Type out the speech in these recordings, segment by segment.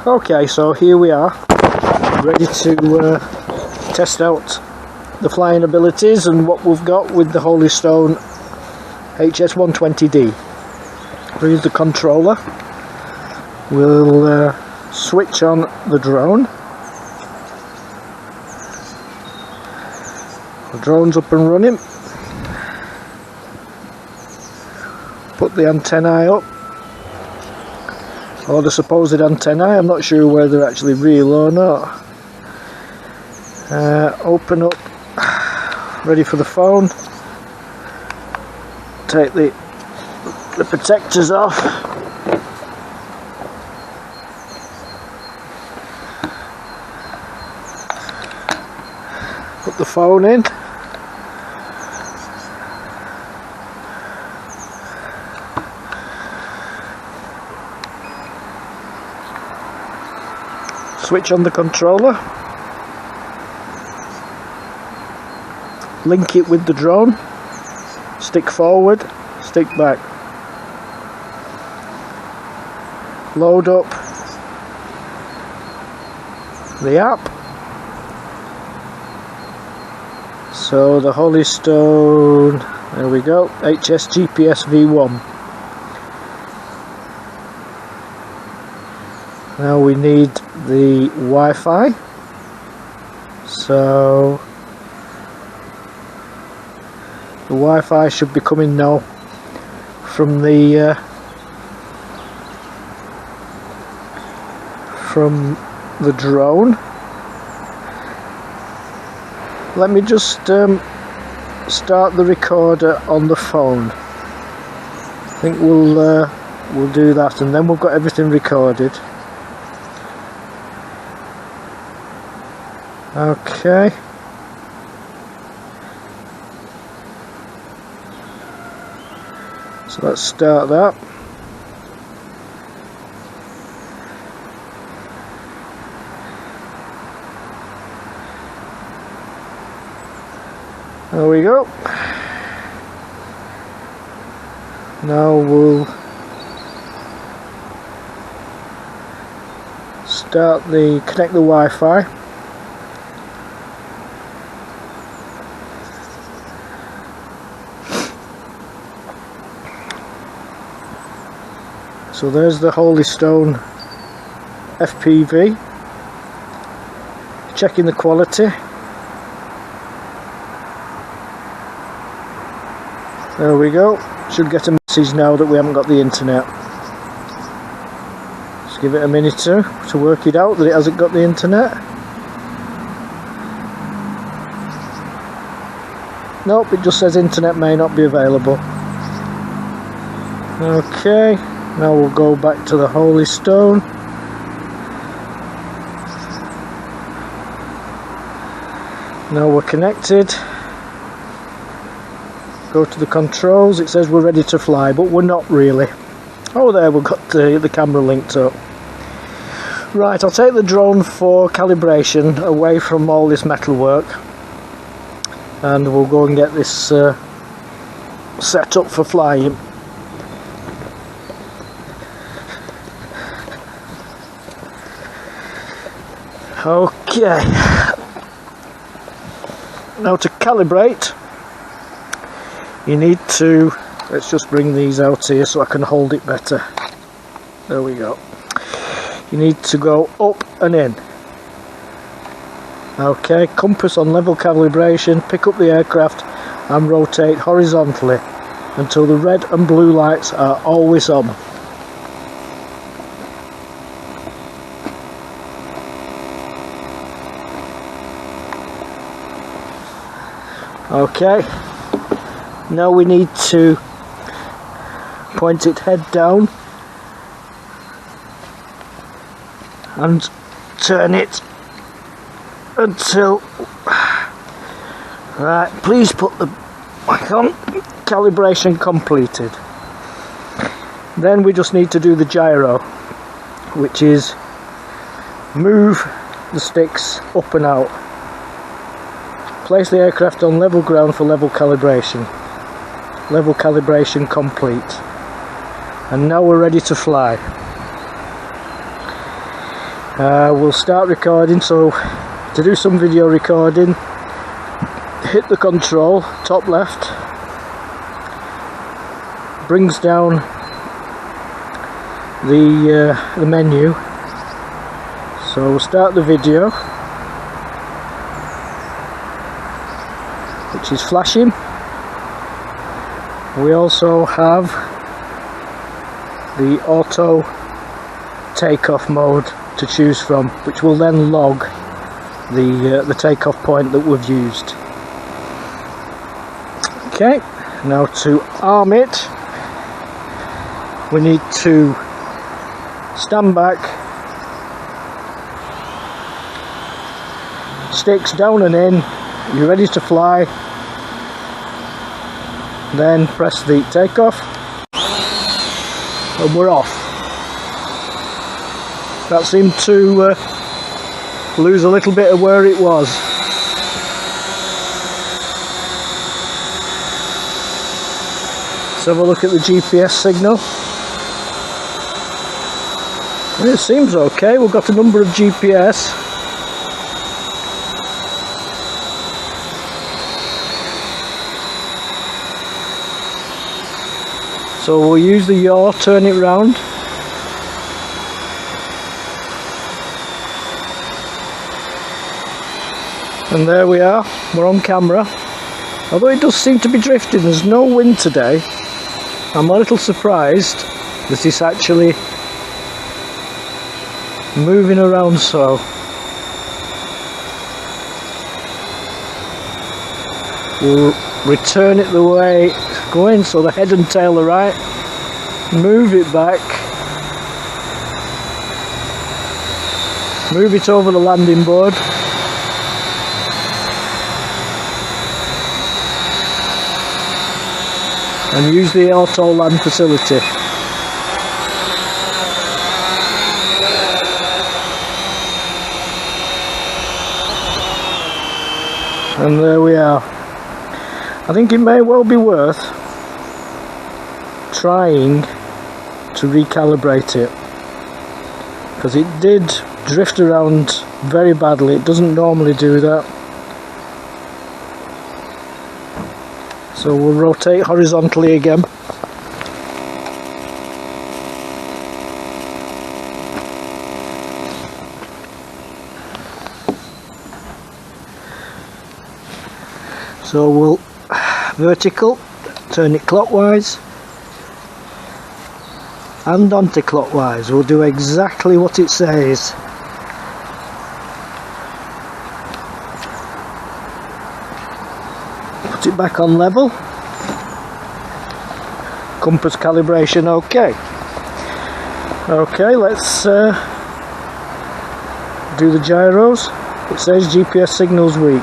Okay, so here we are, ready to test out the flying abilities and what we've got with the Holy Stone HS120D. Here's the controller. We'll switch on the drone. The drone's up and running. Put the antennae up, or the supposed antennae. I'm not sure whether they're actually real or not. Open up, ready for the phone. Take the protectors off. Put the phone in. Switch on the controller. Link it with the drone. Stick forward, stick back. Load up the app. So the Holy Stone, there we go, HS GPS V1. Now we need the Wi-Fi. So the Wi-Fi should be coming now from the drone. Let me just start the recorder on the phone. I think we'll do that, and then we've got everything recorded. Okay. So let's start that. There we go. Now we'll connect the Wi-Fi. So there's the Holy Stone FPV. Checking the quality. There we go. Should get a message now that we haven't got the internet. Just give it a minute to work it out that it hasn't got the internet. Nope, it just says internet may not be available. Okay. Now we'll go back to the Holy Stone. Now we're connected. Go to the controls. It says we're ready to fly, but we're not really. Oh, there, we've got the camera linked up. Right, I'll take the drone for calibration away from all this metalwork, and we'll go and get this set up for flying. Okay, now to calibrate you need to, let's just bring these out here so I can hold it better. There we go. You need to go up and in. Okay, compass on level calibration, pick up the aircraft and rotate horizontally until the red and blue lights are always on. Okay, now we need to point it head down and turn it until, right, please put the back on, calibration completed. Then we just need to do the gyro, which is move the sticks up and out. Place the aircraft on level ground for level calibration. Level calibration complete. And now we're ready to fly. We'll start recording. So to do some video recording, hit the control, top left, brings down the menu. So we'll start the video, which is flashing. We also have the auto takeoff mode to choose from, which will then log the takeoff point that we've used. Okay, now to arm it, we need to stand back, sticks down and in, you're ready to fly, then press the takeoff and we're off. That seemed to lose a little bit of where it was. Let's have a look at the GPS signal. It seems okay. We've got a number of GPS. So we'll use the yaw, turn it round. And there we are, we're on camera. Although it does seem to be drifting, there's no wind today. I'm a little surprised that it's actually moving around so. We'll return it the way it's going, so the head and tail are right. Move it back. Move it over the landing board. And use the auto land facility. And there we are. I think it may well be worth trying to recalibrate it, because it did drift around very badly. It doesn't normally do that. So we'll rotate horizontally again. So we'll vertical, turn it clockwise and anti-clockwise. We'll do exactly what it says. Put it back on level. Compass calibration okay. Okay, let's do the gyros. It says GPS signals weak.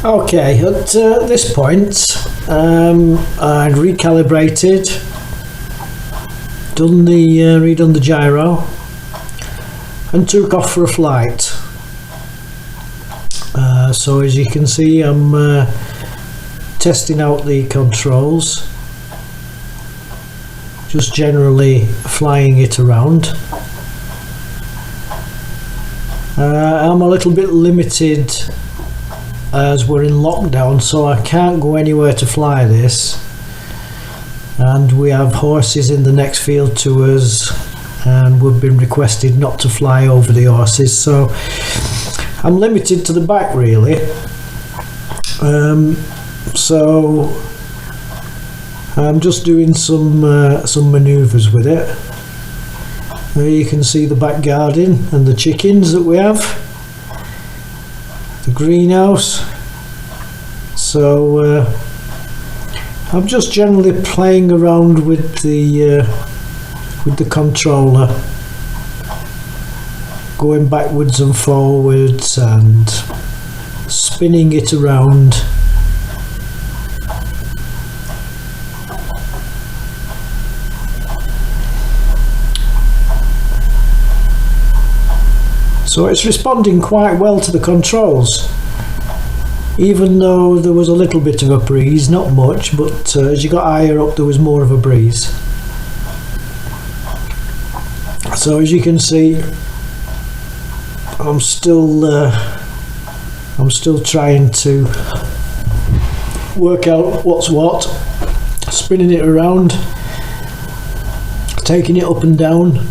Okay, at this point I'd recalibrated, redone the gyro and took off for a flight. So as you can see, I'm testing out the controls, just generally flying it around. I'm a little bit limited as we're in lockdown, so I can't go anywhere to fly this, and we have horses in the next field to us and we've been requested not to fly over the horses, so I'm limited to the back really. So I'm just doing some manoeuvres with it. There you can see the back garden and the chickens that we have, the greenhouse. So I'm just generally playing around with the controller, going backwards and forwards and spinning it around. So it's responding quite well to the controls, even though there was a little bit of a breeze, not much, but as you got higher up there was more of a breeze. So as you can see, I'm still trying to work out what's what, spinning it around, taking it up and down,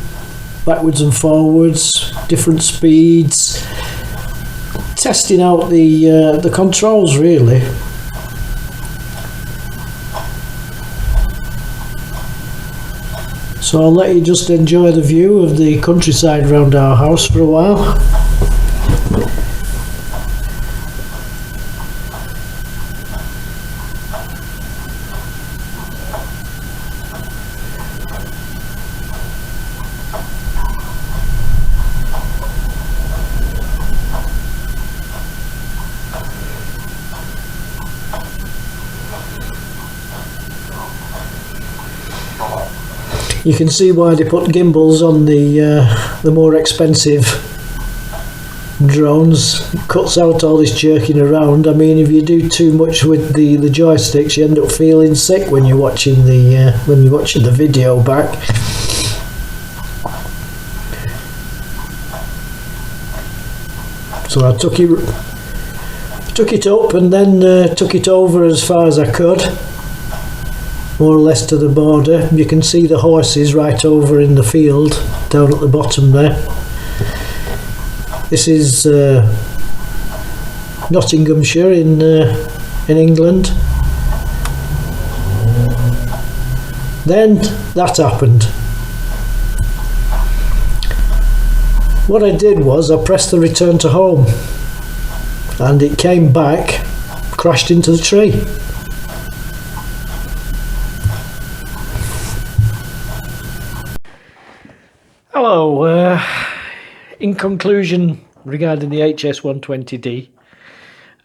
backwards and forwards, different speeds, testing out the controls really. So I'll let you just enjoy the view of the countryside around our house for a while. You can see why they put gimbals on the more expensive drones. It cuts out all this jerking around. I mean, if you do too much with the joysticks, you end up feeling sick when you're watching the video back. So I took it up and then took it over as far as I could, more or less to the border. You can see the horses right over in the field down at the bottom there. This is Nottinghamshire in England. Then that happened. What I did was I pressed the return to home and it came back, crashed into the tree. Hello, in conclusion regarding the HS120D,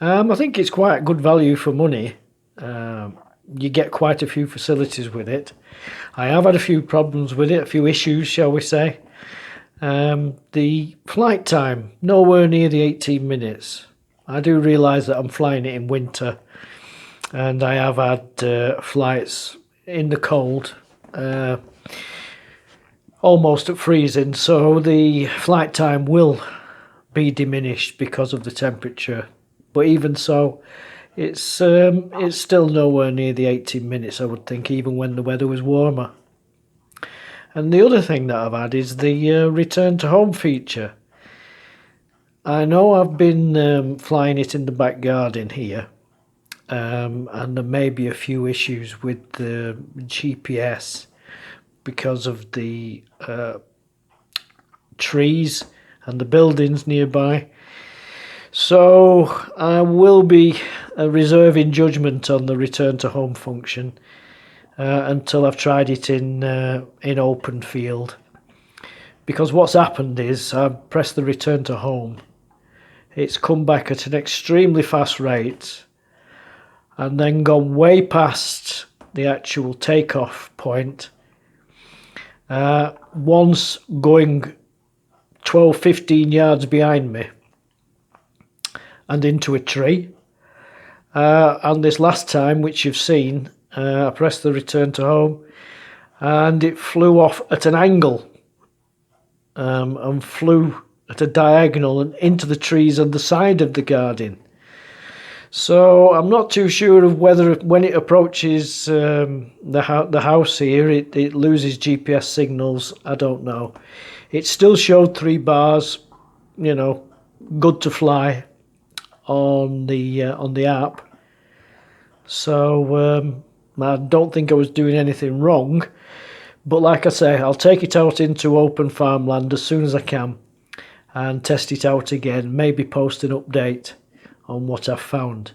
I think it's quite good value for money. You get quite a few facilities with it. I have had a few problems with it, a few issues shall we say. The flight time, nowhere near the 18 minutes. I do realise that I'm flying it in winter and I have had flights in the cold, almost at freezing, so the flight time will be diminished because of the temperature, but even so it's still nowhere near the 18 minutes I would think, even when the weather was warmer. And the other thing that I've had is the return to home feature. I know I've been flying it in the back garden here, and there may be a few issues with the GPS because of the trees and the buildings nearby. So I will be reserving judgment on the return to home function until I've tried it in open field, because what's happened is I've pressed the return to home, it's come back at an extremely fast rate and then gone way past the actual takeoff point, once going 12-15 yards behind me and into a tree. And this last time, which you've seen, I pressed the return to home and it flew off at an angle, and flew at a diagonal and into the trees on the side of the garden. So I'm not too sure of whether when it approaches the house here it loses GPS signals. I don't know. It still showed 3 bars, you know, good to fly on the app. So I don't think I was doing anything wrong. But like I say, I'll take it out into open farmland as soon as I can and test it out again, maybe post an update on what I've found.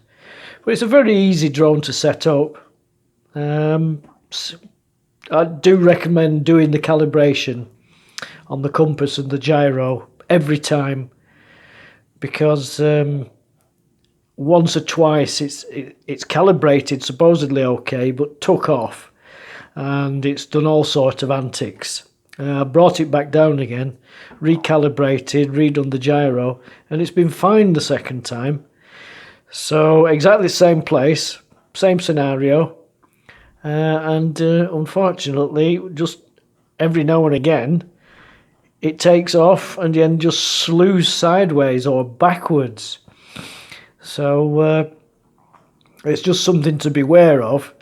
But it's a very easy drone to set up. I do recommend doing the calibration on the compass and the gyro every time, because once or twice it's calibrated supposedly okay, but took off and it's done all sorts of antics. Brought it back down again, recalibrated, redone the gyro, and it's been fine the second time. So exactly the same place, same scenario, and unfortunately just every now and again it takes off and then just slews sideways or backwards. So it's just something to beware of,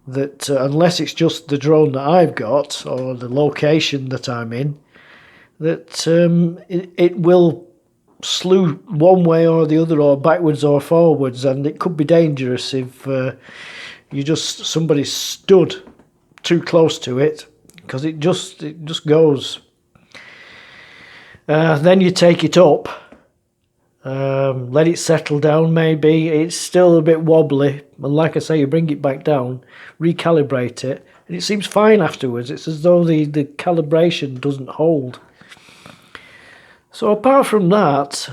that unless it's just the drone that I've got or the location that I'm in, that it will slew one way or the other, or backwards or forwards, and it could be dangerous if somebody stood too close to it, because it just goes. Then you take it up, let it settle down. Maybe it's still a bit wobbly, and like I say, you bring it back down, recalibrate it, and it seems fine afterwards. It's as though the calibration doesn't hold. So apart from that,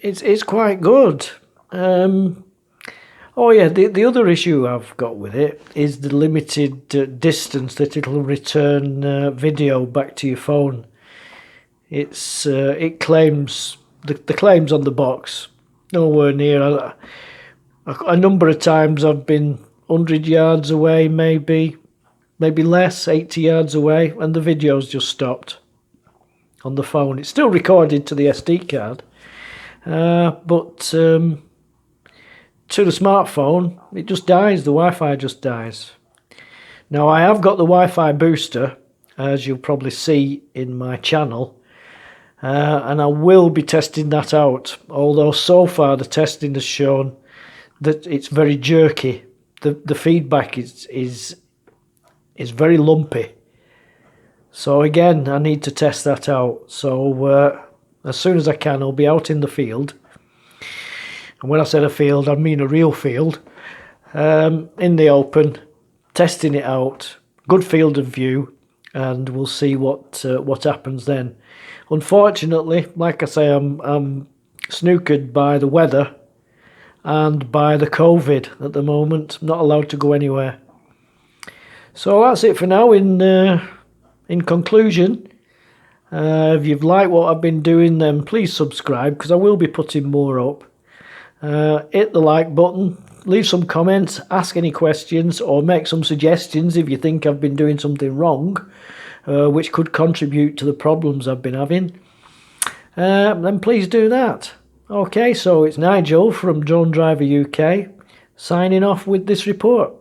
it's quite good. Oh yeah, the other issue I've got with it is the limited distance that it'll return video back to your phone. It claims, the claims on the box, nowhere near. A number of times I've been 100 yards away, maybe less, 80 yards away, and the video's just stopped on the phone. It's still recorded to the SD card, but to the smartphone, it just dies. The Wi-Fi just dies. Now, I have got the Wi-Fi booster, as you'll probably see in my channel, and I will be testing that out, although so far the testing has shown that it's very jerky. The feedback is very lumpy. So again, I need to test that out. So as soon as I can, I'll be out in the field. And when I said a field, I mean a real field, in the open, testing it out, good field of view, and we'll see what happens then. Unfortunately, like I say, I'm snookered by the weather and by the COVID at the moment. I'm not allowed to go anywhere. So that's it for now. In conclusion, if you've liked what I've been doing, then please subscribe, because I will be putting more up. Hit the like button, leave some comments, ask any questions, or make some suggestions if you think I've been doing something wrong, which could contribute to the problems I've been having. Then please do that. Okay, so it's Nigel from Dronedriveruk signing off with this report.